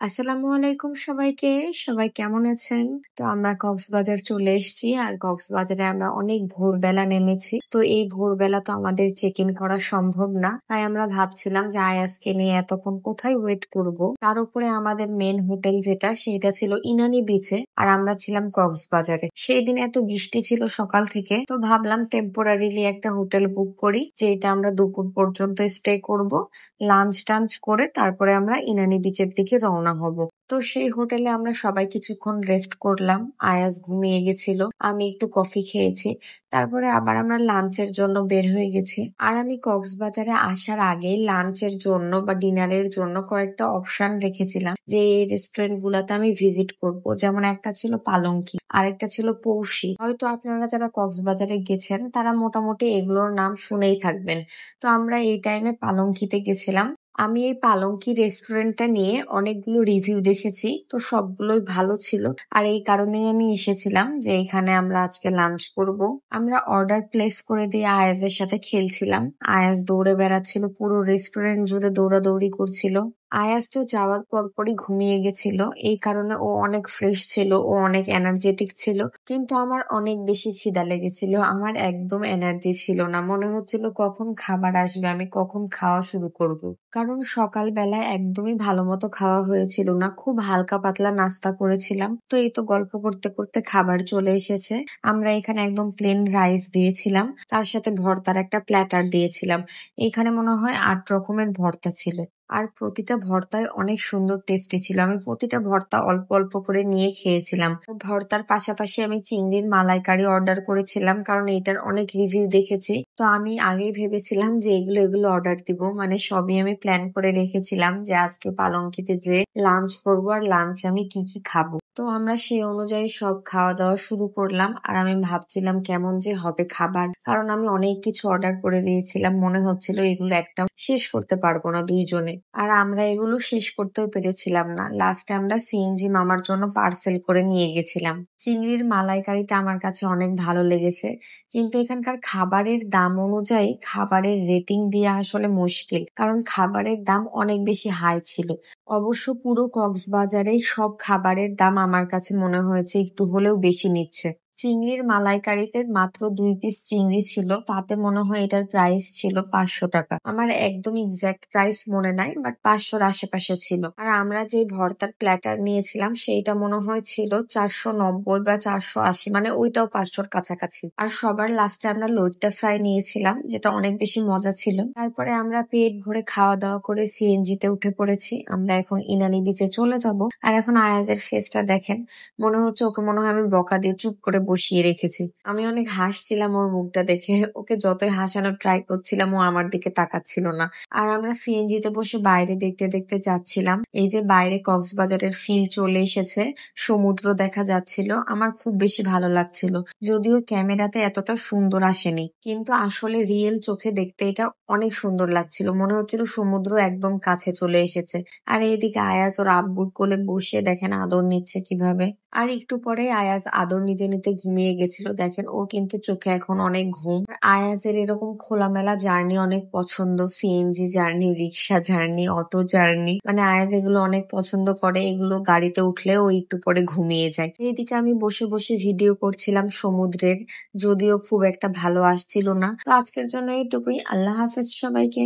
আসসালামু আলাইকুম সবাইকে। সবাই কেমন আছেন? তো আমরা কক্সবাজার চলে এসেছি। আর কক্সবাজারে আমরা অনেক ভোরবেলা নেমেছি। তো এই ভোরবেলা তো আমাদের চেক ইন করা সম্ভব না। তাই আমরা ভাবছিলাম যে আয়াজকে নিয়ে এতক্ষণ কোথায় ওয়েট করব। তার উপরে আমাদের মেন হোটেল যেটা সেটা ছিল ইনানি বিচে, আর আমরা ছিলাম কক্সবাজারে। সেই দিন এত বৃষ্টি ছিল সকাল থেকে, তো ভাবলাম টেম্পোরারিলি একটা হোটেল বুক করি, যেটা আমরা দুপুর পর্যন্ত স্টে করব। লাঞ্চ টাঞ্চ করে তারপরে আমরা ইনানি বিচের দিকে রওনা হব। তো সেই হোটেলে আমরা সবাই কিছুক্ষণ রেস্ট করলাম। আয়াজ ঘুমিয়ে গেছিল, আমি একটু কফি খেয়েছি। তারপরে আবার আমরা লাঞ্চের জন্য বের হয়ে গেছি। আর আমি কক্সবাজারে আসার আগে লাঞ্চের জন্য বা ডিনারের জন্য কয়েকটা অপশন রেখেছিলাম যে এই রেস্টুরেন্ট গুলাতে আমি ভিজিট করব। যেমন একটা ছিল পালঙ্কি, আরেকটা ছিল পৌষি। হয়তো আপনারা যারা কক্সবাজারে গেছেন তারা মোটামুটি এগুলোর নাম শুনেই থাকবেন। তো আমরা এই টাইমে পালঙ্কিতে গেছিলাম। আমি এই পালঙ্কি রেস্টুরেন্টটা নিয়ে অনেকগুলো রিভিউ দেখেছি, তো সবগুলোই ভালো ছিল। আর এই কারণেই আমি এসেছিলাম যে এখানে আমরা আজকে লাঞ্চ করব। আমরা অর্ডার প্লেস করে দিয়ে আয়াজের সাথে খেলছিলাম। আয়াজ দৌড়ে বেড়াচ্ছিল, পুরো রেস্টুরেন্ট জুড়ে দৌড়াদৌড়ি করছিল। আয়াজ তো যাওয়ার পরপরই ঘুমিয়ে গেছিল, এই কারণে ও অনেক ফ্রেশ ছিল, ও অনেক এনার্জেটিক ছিল। কিন্তু আমার অনেক বেশি খিদা লেগেছিল, আমার একদম এনার্জি ছিল না। মনে হচ্ছিল কখন খাবার আসবে, আমি কখন খাওয়া শুরু করব। কারণ সকালবেলায় একদমই ভালো মতো খাওয়া হয়েছিল না, খুব হালকা পাতলা নাস্তা করেছিলাম। তো এই তো গল্প করতে করতে খাবার চলে এসেছে। আমরা এখানে একদম প্লেন রাইস দিয়েছিলাম, তার সাথে ভর্তার একটা প্ল্যাটার দিয়েছিলাম। এখানে মনে হয় 8 রকমের ভর্তা ছিল। আর প্রতিটা ভর্তাই অনেক সুন্দর টেস্টি ছিল। আমি প্রতিটা ভর্তা অল্প অল্প করে নিয়ে খেয়েছিলাম। ভর্তার পাশাপাশি আমি চিংড়ির মালাইকারি অর্ডার করেছিলাম, কারণ এটার অনেক রিভিউ দেখেছি। তো আমি আগেই ভেবেছিলাম যে এগুলো অর্ডার দিব, মানে সবই আমি প্ল্যান করে রেখেছিলাম যে আজকে পালঙ্কিতে যে লাঞ্চ করবো আর লাঞ্চ আমি কি কি খাবো। তো আমরা সেই অনুযায়ী সব খাওয়া দাওয়া শুরু করলাম। আর আমি ভাবছিলাম কেমন যে হবে খাবার, কারণ আমি অনেক কিছু অর্ডার করে দিয়েছিলাম। মনে হচ্ছিল এগুলো একটাও শেষ করতে পারবো না দুইজনে। আর আমরা এগুলো শেষ করতেও পেরেছিলাম না। লাস্টে আমরা সিএনজি মামার জন্য পার্সেল করে নিয়ে গেছিলাম। চিংড়ির মালাইকারিটা আমার কাছে অনেক ভালো লেগেছে, কিন্তু এখানকার খাবারের দাম অনুযায়ী খাবারের রেটিং দেওয়া আসলে মুশকিল, কারণ খাবারের দাম অনেক বেশি হাই ছিল। অবশ্য পুরো কক্সবাজারেই সব খাবারের দাম আমার কাছে মনে হয়েছে একটু হলেও বেশি নিচ্ছে। চিংড়ির মালাইকারিতে মাত্র 2 পিস চিংড়ি ছিল, তাতে মনে হয় এটার প্রাইস ছিল 500 টাকা। আমার একদম এক্সাক্ট প্রাইস মনে নাই, বাট 500-র আশেপাশে ছিল। আর আমরা যে ভর্তার প্ল্যাটার নিয়েছিলাম সেইটা মনে হয় ছিল 490 বা 480, মানে ওইটাও 500-র কাছাকাছি। আর সবার লাস্টে আমরা লইট্টা ফ্রাই নিয়েছিলাম, যেটা অনেক বেশি মজা ছিল। তারপরে আমরা পেট ভরে খাওয়া দাওয়া করে সিএনজিতে উঠে পড়েছি। আমরা এখন ইনানি বিচে চলে যাব। আর এখন আয়াজের ফেসটা দেখেন, মনে হচ্ছে ওকে মনে হয় আমি বকা দিয়ে চুপ করে বসিয়ে রেখেছি। আমি অনেক হাসছিলাম ওর মুখটা দেখে। ওকে যতই হাসানোর ট্রাই করছিলাম ও আমার দিকে তাকাচ্ছিল না। আর আমরা সিএনজিতে বসে বাইরে দেখতে দেখতে যাচ্ছিলাম। এই যে বাইরে কক্সবাজারের ফিল চলে এসেছে, সমুদ্র দেখা যাচ্ছিল, আমার খুব বেশি ভালো লাগছিল। যদিও ক্যামেরাতে এতটা সুন্দর আসেনি, কিন্তু আসলে রিয়েল চোখে দেখতে এটা অনেক সুন্দর লাগছিল। মনে হচ্ছিল সমুদ্র একদম কাছে চলে এসেছে। আর এইদিকে আয়াজ ওর আব্বুর কোলে বসে দেখেন আদর নিচ্ছে কিভাবে। আর একটু পরে আয়াজ আদর নিতে নিতে ঘুমিয়ে গেছিল। দেখেন ওর কিন্তু চোখে এখন অনেক ঘুম। আর আয়াজের এরকম খোলামেলা জার্নি অনেক পছন্দ, সিএনজি জার্নি, রিক্সা জার্নি, অটো জার্নি, মানে আয়াজ এগুলো অনেক পছন্দ করে। এগুলো গাড়িতে উঠলে ও একটু পরে ঘুমিয়ে যায়। এইদিকে আমি বসে বসে ভিডিও করছিলাম সমুদ্রের, যদিও খুব একটা ভালো আসছিল না। তো আজকের জন্য এইটুকুই। আল্লাহ হাফেজ সবাইকে।